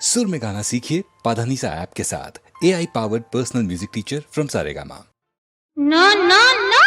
सुर में गाना सीखिए पाधानीसा ऐप के साथ। AI powered personal music teacher from Saregama. No no no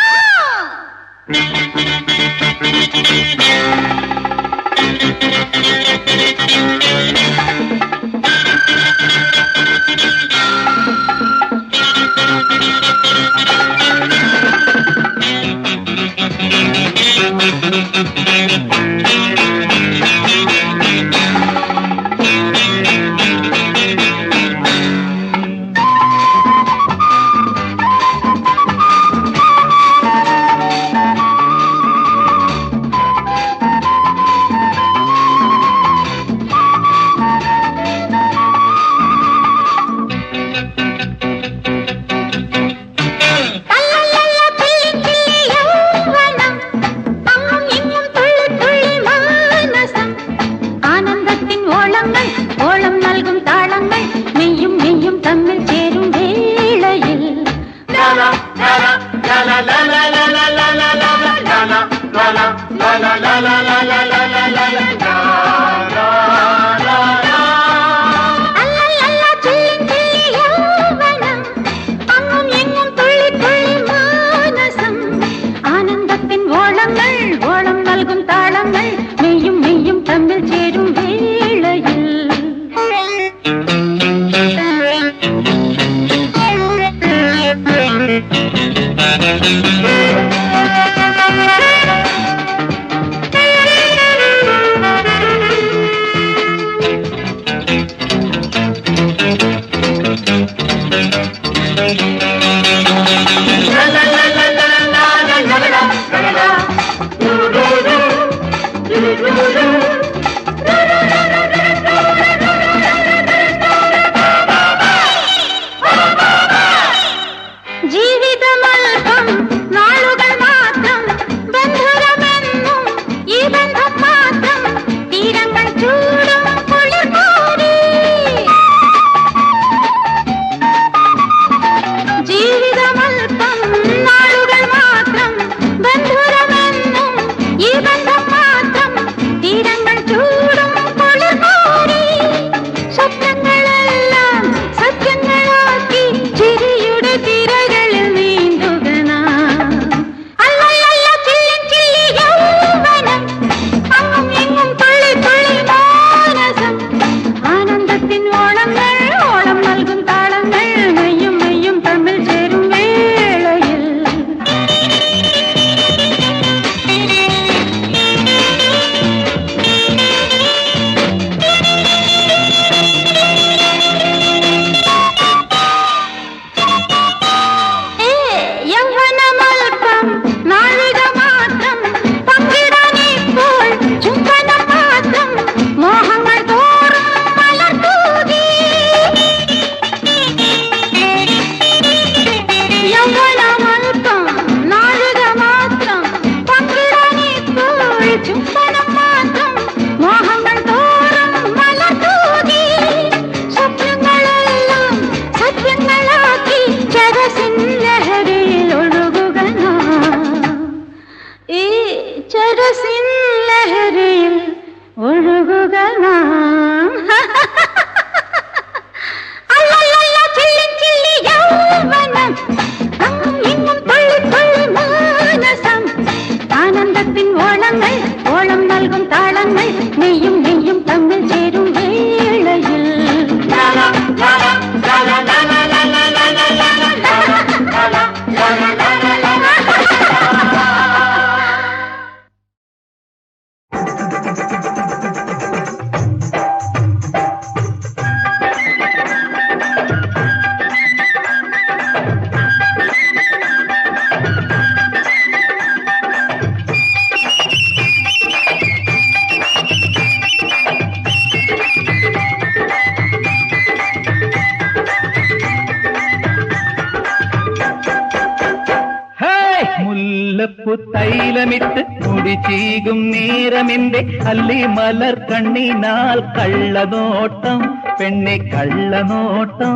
തൈലമിട്ട് മുടി ചീകും നേരമെന്റെ അല്ലി മലർ കണ്ണിനാൽ കള്ളനോട്ടം പെണ്ണെ കള്ളനോട്ടം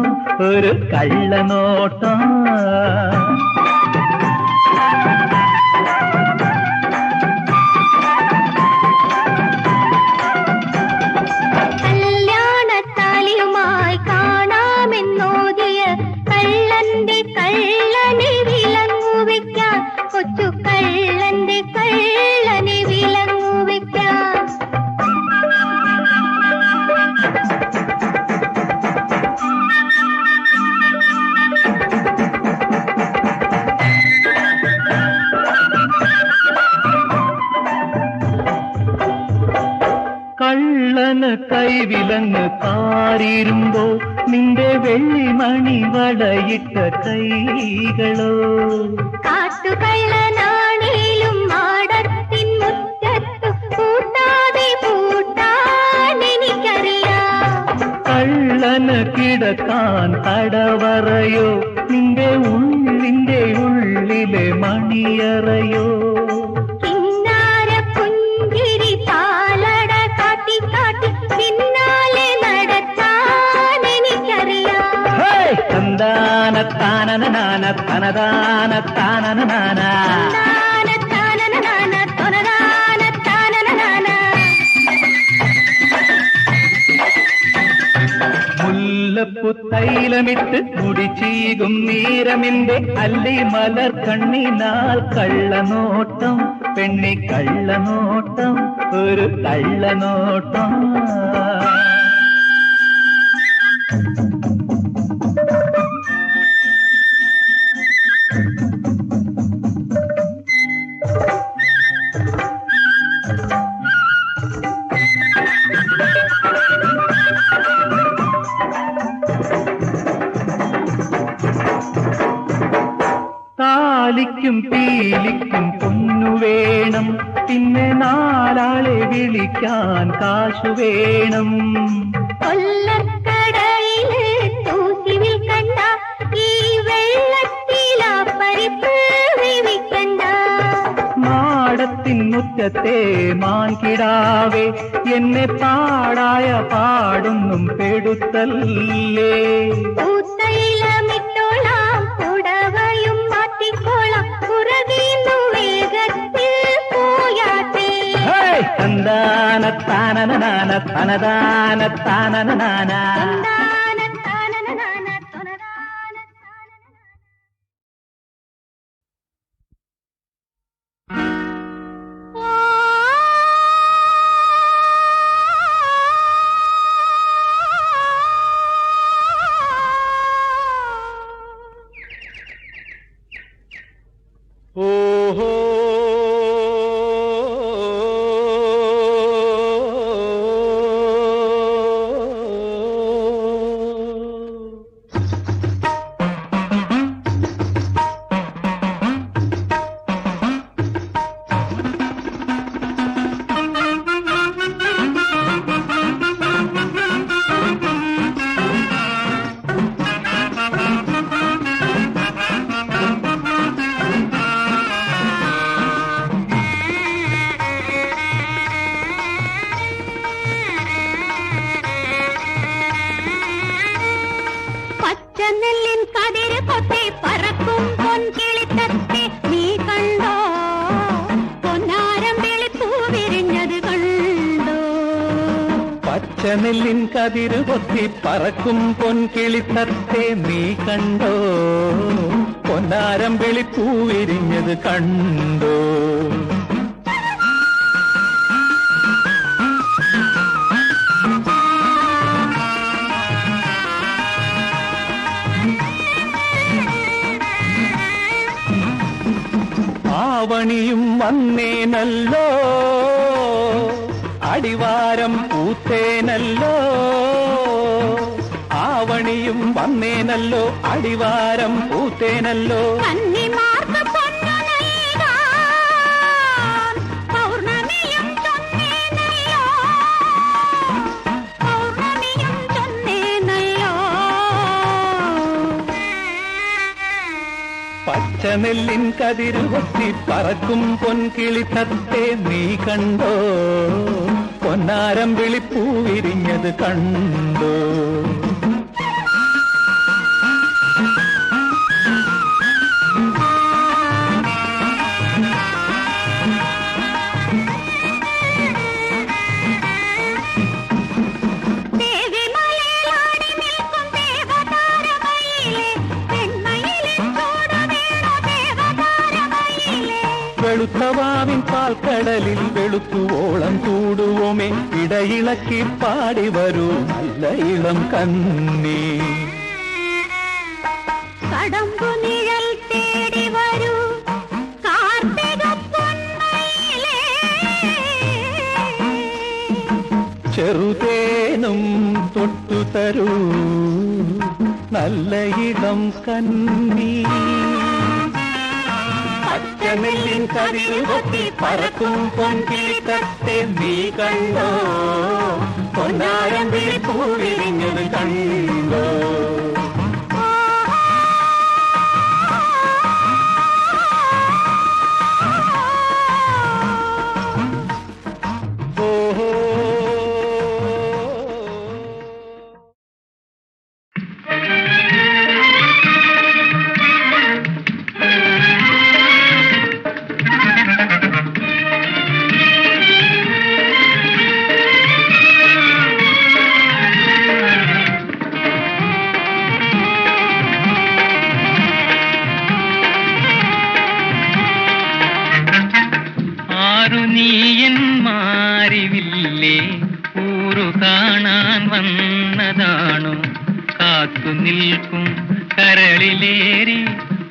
ഒരു കള്ളനോട്ടം കല്യാണത്താലി കാരിരുമ്പോ നിന്റെ വെള്ളിമണി വളയിട്ട കൈകളോ കാട്ടുകള്ളനാണേലും മാടത്തിൻ മുറ്റത്തു കൂട്ടാതെ പൂട്ടാൻ എനിക്കറിയാം. കള്ളന് കിടക്കാൻ തടവറയോ നിന്റെ ഉള്ളിന്റെ ഉള്ളിലെ മണിയറയോ കിന്നാര പുഞ്ചിരി താലട കാട്ടി കാട്ടി പിന്നാലെ നടക്കാൻ എനിക്കറിയാം. തന്താന താനനാന തനതാന താനനാന താനത്താനനനാന തൊനതാന താനനനാന. മുല്ലപ്പു തൈലമിട്ട് മുടിച്ചീകും നേരമിന്റെ അല്ലി മലർ കണ്ണിനാൽ കള്ളനോട്ടം പെണ്ണി കള്ളനോട്ടം ഒരു കള്ളനോട്ടം. താലിക്കും പീലിക്കും പൊന്നു വേണം പിന്നെ നാലാളെ വിളിക്കാൻ കാശു വേണം. കൊല്ലക്കടയില് തൂക്കി വിൽക്കണ്ട ഈ വെള്ളത്തിലാ പരിപ്പ് വേവിക്കണ്ട. മാടത്തിൻ മുറ്റത്തെ മാൻകിടാവേ എന്നെ പാടായ പാടൊന്നും പെടുത്തല്ലേ. പൂത്തൈലമിട്ടോളാം പുടവയും മാറ്റിക്കോളാം പുറകീന്നു വേഗത്തിൽ പോയാട്ടെ. തന്താന താനനാന തനതാന താനനാന തന്താന താനനനാന തൊനതാന താനനനാന. ഓഹോ പച്ചനെല്ലിൻ കതിര് കൊത്തി പറക്കും പൊൻകിളിത്തത്തെ നീ കണ്ടോ? പൊന്നാരം വെളുത്തു വിരിഞ്ഞത് കണ്ടോ? പച്ചനെല്ലിൻ കതിര് കൊത്തി പറക്കും പൊൻകിളിത്തത്തെ നീ കണ്ടോ? പൊന്നാരം വെളിപ്പൂ വിരിഞ്ഞത് കണ്ടോ? ആവണിയും വന്നേനല്ലോ അടിവാരം പൂത്തേനല്ലോ. ആവണിയും വന്നേനല്ലോ അടിവാരം പൂത്തേനല്ലോ. കന്നിമാർക്ക് പൊന്നു നൽകാൻ പൗർണമിയും ചൊന്നേനല്ലോ. പൗർണമിയും ചൊന്നേനല്ലോ. പച്ചനെല്ലിൻ കതിര് കൊത്തി പറക്കും പൊൻകിളിത്തത്തെ നീ കണ്ടോ? പൊന്നാരം വിളിപ്പൂ വിരിഞ്ഞത് കണ്ടോ? ദേവിമലയിലാടി നിൽക്കും ദേവതാരമയിലേ പെൺമയിലിൻ ചൂട് വീണ ദേവതാരമയിലേ. വെളുത്തവാവിൻ പാൽക്കടലിൽ വെളുത്തുവോളം കൂടുവോമേ ഇടയിളക്കി പാടി വരൂ നല്ല ഇളം കന്നി. കടമ്പു നിഴൽ തേടി വരൂ കാർത്തിക പൊന്മയിലേ. ചെറുതേനും തൊട്ടു തരൂ നല്ല ഇളം കന്നി. പച്ചനെല്ലിൻ കതിരുകൊത്തി പറക്കും പൊൻകിളിത്തത്തെ നീ കണ്ടോ? പൊന്നാരം വിളിപ്പൂ വിരിഞ്ഞത് കണ്ടോ? കാണാൻ വന്നതാണോ? കാത്തു നിൽക്കും കരളിലേറി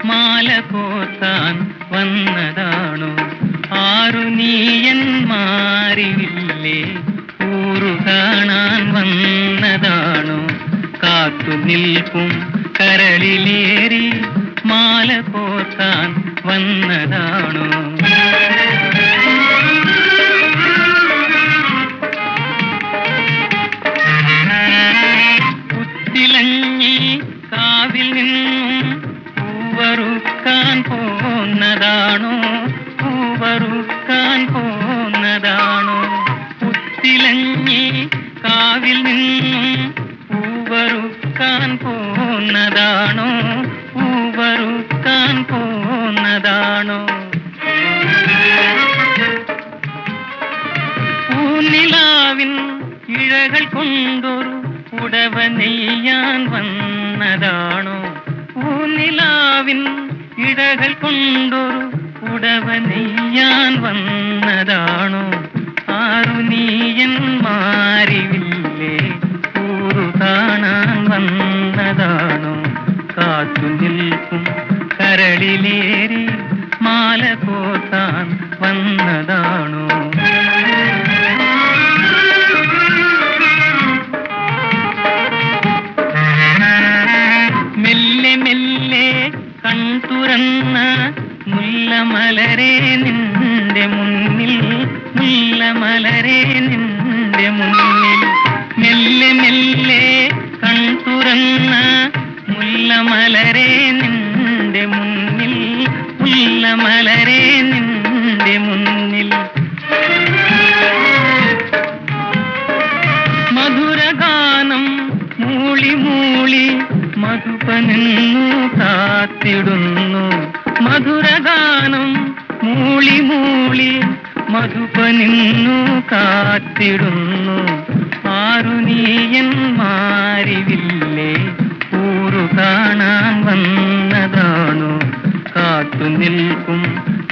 മാല കോർത്താൻ വന്നതാണോ? ആരു നീയൻ മാറിവില്ലേ ഊരു കാണാൻ വന്നതാണോ? കാത്തു നിൽക്കും കരളിലേറി മാല കോർത്താൻ വന്നതാണോ? പുത്തിലഞ്ഞി കാവിൽ നിന്നും പൂവറുക്കാൻ പോന്നതാണോ? പൂവറുക്കാൻ പോന്നതാണോ? പുത്തിലഞ്ഞി കാവിൽ നിന്നും പൂവറുക്കാൻ പോന്നതാണോ? പൂവറുക്കാൻ പോന്നതാണോ? പൂനിലാവിൻ ഇഴകൾ കൊണ്ടൊരു ഉടവ നെയ്യാൻ വന്നതാണോ? പൂനിലാവിൻ ഇഴകൾ കൊണ്ടൊരു ഉടവ നെയ്യാൻ വന്നതാണോ? ആരു നീയൻ മാറിവില്ലേ ഊരു കാണാൻ വന്നതാണോ? കാത്തു നിൽക്കും കരളിലേറി മാല കോർത്താൻ വന്നതാണോ? മെല്ലെ മെല്ലെ കൺതുറന്ന മുല്ലമലരെ നിന്റെ മുന്നിൽ, മുല്ലമലരെ നിന്റെ മുന്നിൽ. മെല്ലെ മെല്ലെ കൺതുറന്ന മുല്ലമലരെ നിന്റെ മുന്നിൽ, മുല്ലമലരെ നിന്റെ മുന്നിൽ. മധുരഗാനം മൂളി മൂളി മധുപനെന്നു കാത്തിടുന്നു. മധുരഗാനം മൂളി മൂളി മധുപനെന്നു കാത്തിടുന്നു. ആരു നീയൻ മാറിവില്ലേ ഊരു കാണാൻ വന്നതാണോ? കാത്തു നിൽക്കും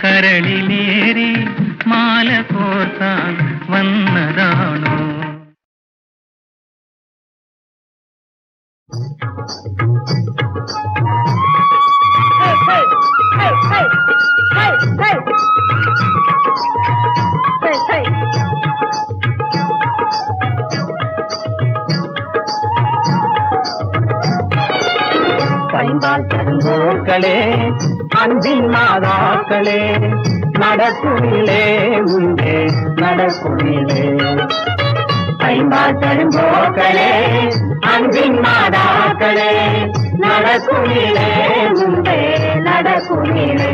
കരളിലേറി മാല കോർത്താൻ വന്നതാണോ? பைம்பால் பெருங்கோக்களே அன்பின் மாதாக்களே நடக்குமிலே உண்டே நடக்குமிலே. பைம்பால் பெருங்கோக்களே அன்பின் மாதாக்களே நடக்குமிலே உண்டே நடக்குமிலே.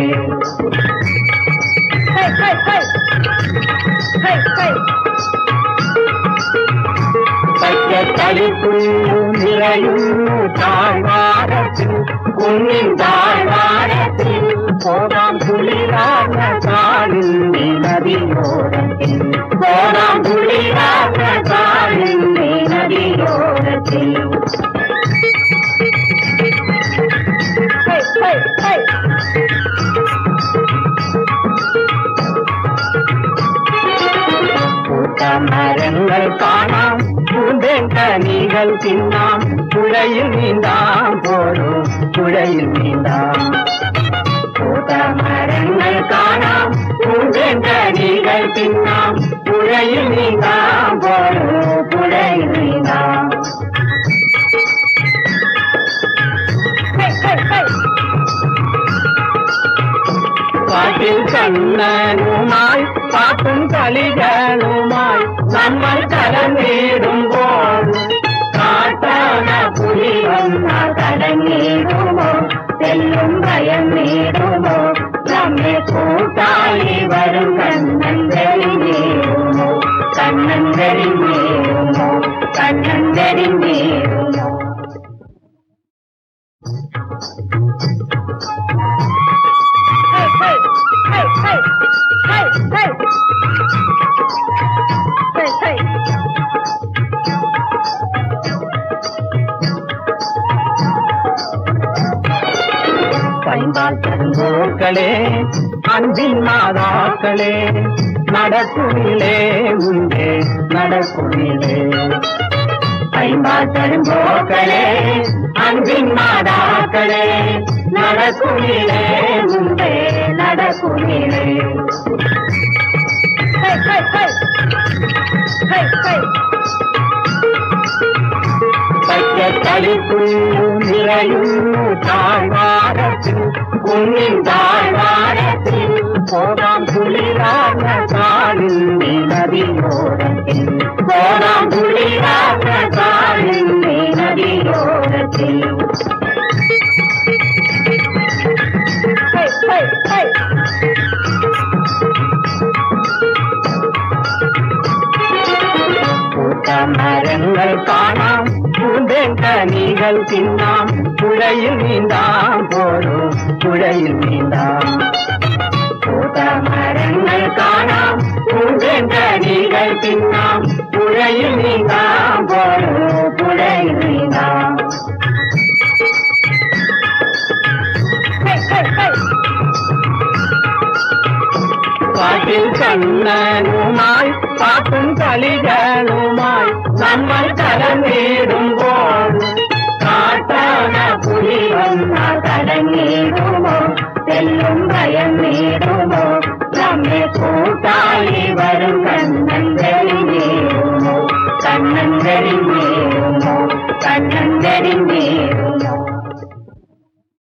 പച്ചത്തളിപ്പും നിറയുന്നു താഴ്വാരത്തിൽ, കുന്നിൻ താഴ്വാരത്തിൽ പോകാം കുളിരാർന്ന കാളിന്തി നദിയോരത്തിൽ, പോകാം കുളിരാർന്ന കാളിന്തി നദിയോരത്തിൽ. മരങ്ങൾ കാണാം, പൂന്തേങ്കനികൾ തിന്നാം, പുഴയിൽ നീന്താം പോരൂ പുഴയിൽ നീന്താം. മരങ്ങൾ കാണാം, പൂന്തേങ്കനികൾ തിന്നാം, പുഴയിൽ നീന്താം പോരൂ പുഴയിൽ നീന്താം. കണ്ണനുമായി പാട്ടും കളികളുമായി നമ്മൾ കലർന്നിടുമ്പോൾ കാട്ടാന പുലി വന്ന കലങ്ങിടുമോ തെല്ലും ഭയം നേടുമോ നമ്മെ കൂട്ടായി വരും കണ്ണൻ തെളിഞ്ഞേറുമോ കണ്ണൻ തെളിഞ്ഞേറുമോ കണ്ണൻ തെളിഞ്ഞേറുമോ பைம்பால் தரும்போக்களே அன்பின் மாதாக்களே நடக்குமிலே உண்டே நடக்குமிலே பைம்பால் தரும்போக்களே அன்பின் மாதாக்களே நடக்குமிலே உண்டே நடக்குமிலே കളിപ്പുള്ളും നിറയുന്നു താഴ്വാരത്തിൽ കുന്നിൻ താഴ്വാരത്തിൽ പോകാം കുളിരാർന്ന കാളിന്തി നദിയോരത്തിൽ പോകാം കുളിരാർന്ന കാളിന്തി നദിയോരത്തിൽ മരങ്ങൾ കാണാം പൂന്തേങ്കനികൾ തിന്നാം പുഴയിൽ നീന്താം പോരും പുഴയിൽ നീന്താം മരങ്ങൾ കാണാം പൂന്തേങ്കനികൾ തിന്നാം പുഴയിൽ നീന്താം പോരും പുഴയിൽ നീന്താം പാട്ടിൽ കണ്ണനുമായി പാട്ടും കളികളുമായി നമ്മൾ കലർന്നിടുമ്പോൾ കാട്ടാന പുലി വന്ന കലങ്ങിടുമോ തെല്ലും ഭയം നേടുമോ നമ്മെ കൂട്ടായി വരും കണ്ണൻ തെളിഞ്ഞേറുമോ കണ്ണൻ തെളിഞ്ഞേറുമോ കണ്ണൻ തെളിഞ്ഞേറുമോ